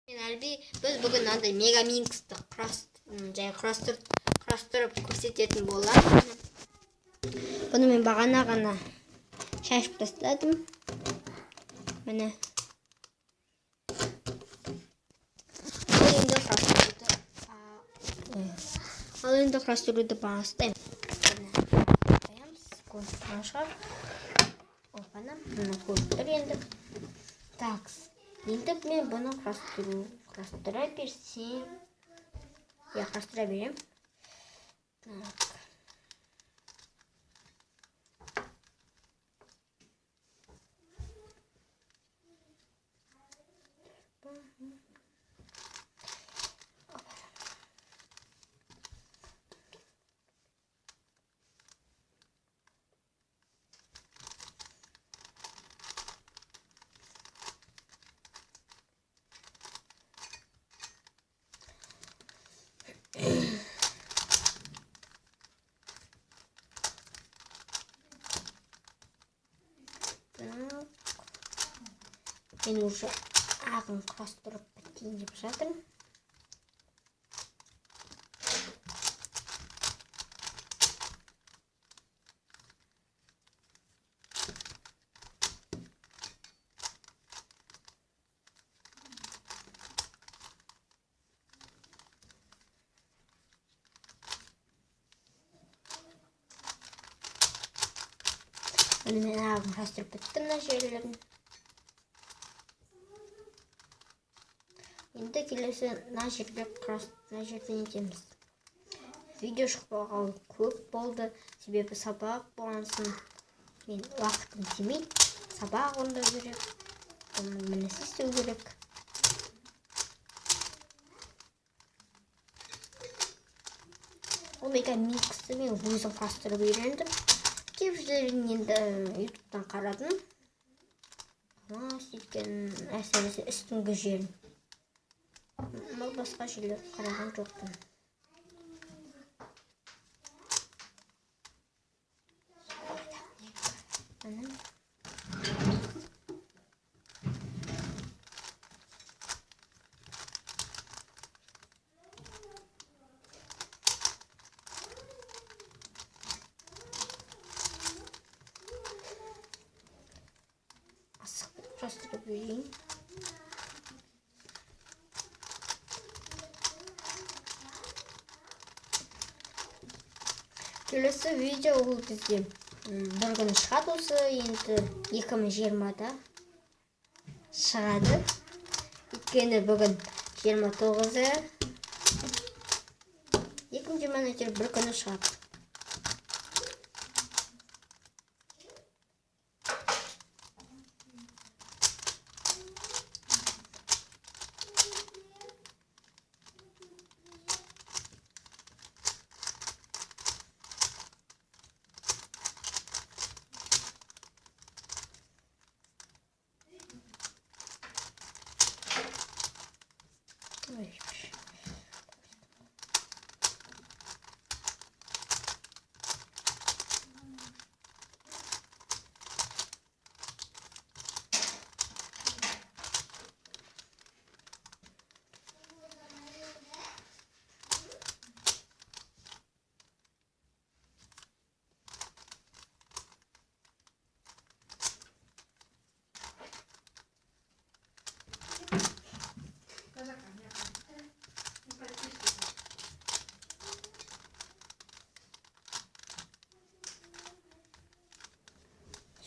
Әлби біз бүгін мынандай мегаминксті құрастырып көрсететін боламыз. Бұны мен бағана ғана шашып тастадым. Міне. Ал енді құрастыруды бастаймыз. Опана, бұны көріп енді. Так, енді мен бұны құрастыра берсем. Құрастыра берем. Так. Мен уже ағын құрастырып біттейін деп жатырмын. Мен ағын құрастырып біттім мына жерлерін. Енді келесі мына жерден етеміз. Видео шықпағалы көп болды, себебі сабақ болғансын мен уақытым тимейді. Сабақ орындау керек, міне істеу керек. Ол мегаминксті мен өзім құрастырып үйрендім. Кейбіреулерін енді ютубтан қарадым. Сөйткен әсіресе үстіңгі жерін. Бұл басқа жерлер қараған жоқпын. Асықты құрастырып берейін. Келесі видео ол бізде бір күні шығады, осы енді 2020-да шығады. Өйткені бүгін 29-ы 2020-да бір күні шығады.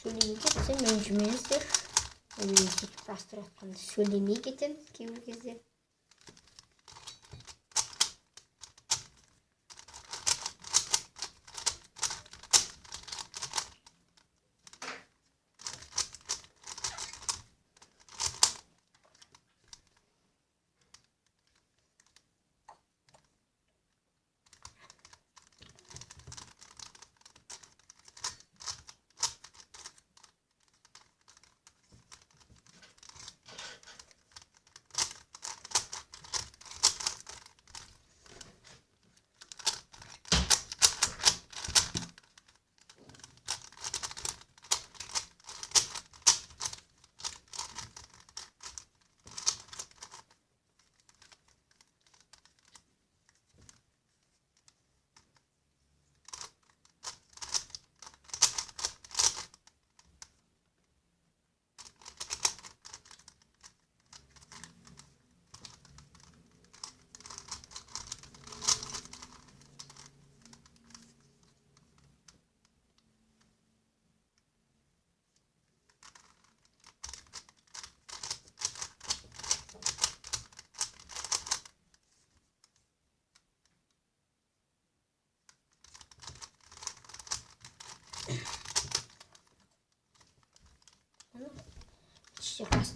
Сөйлемей кетсем, ренжімеңіздер. Мен сөйтіп құрастырып жатқанда сөйлемей кетем кейбір кезде.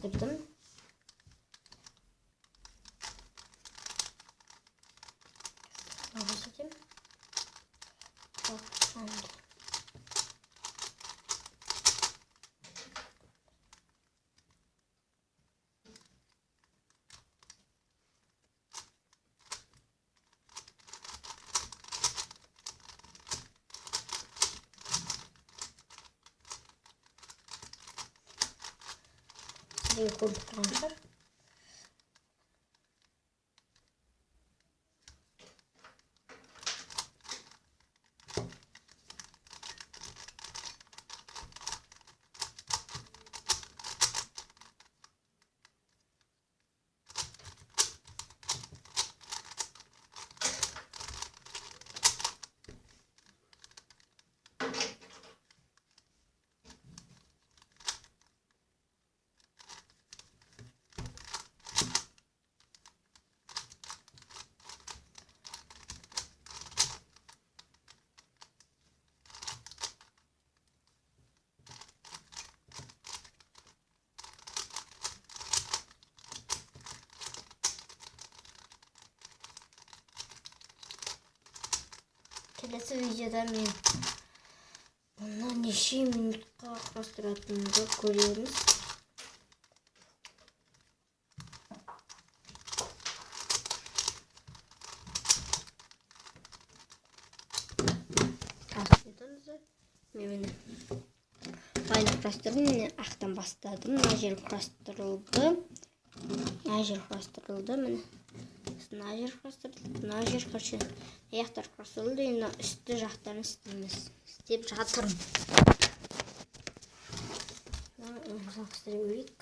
құрастырдым. Сізге көріп тұрған шығар. Келесі видеода мен бұны неше минутқа құрастыратынымды көреміз. Мен құрастырдым, мен ақтан бастадым. Мына жер құрастырылды. Мына жер құрастырылды. Мына жер құрастырылды. Мына жер аяқтар құрастырылды. Енді үсті жақтарын істеп жатырмын. Ұзақстыра көрейік.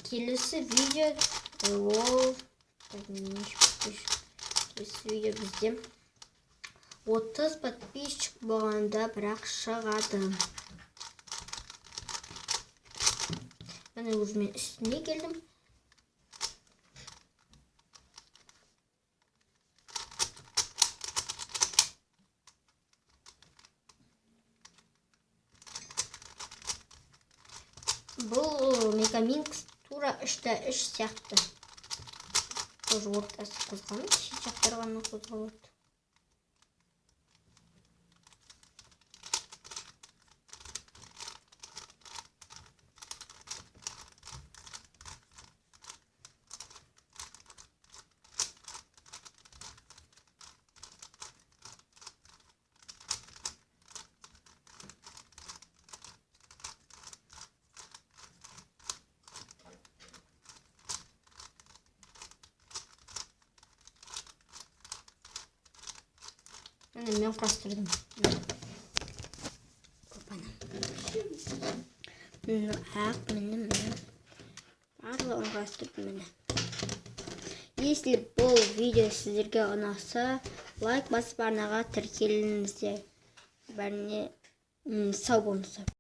Келесі видео бізде 30 подписчик болғанда бірақ шығады. Мен өзімен үстіне келдім. Бұл Мегаминкс тура 3-3 сияқты. Тоже ортасы қозғалып, шет жақтары ғана қозғалады. Мен құрастырдым. Барлығын құрастырдым. Если бұл видео сіздерге ұнаса, лайк басып арнаға тіркеліңіздер. Бәріне сау болыңыздар.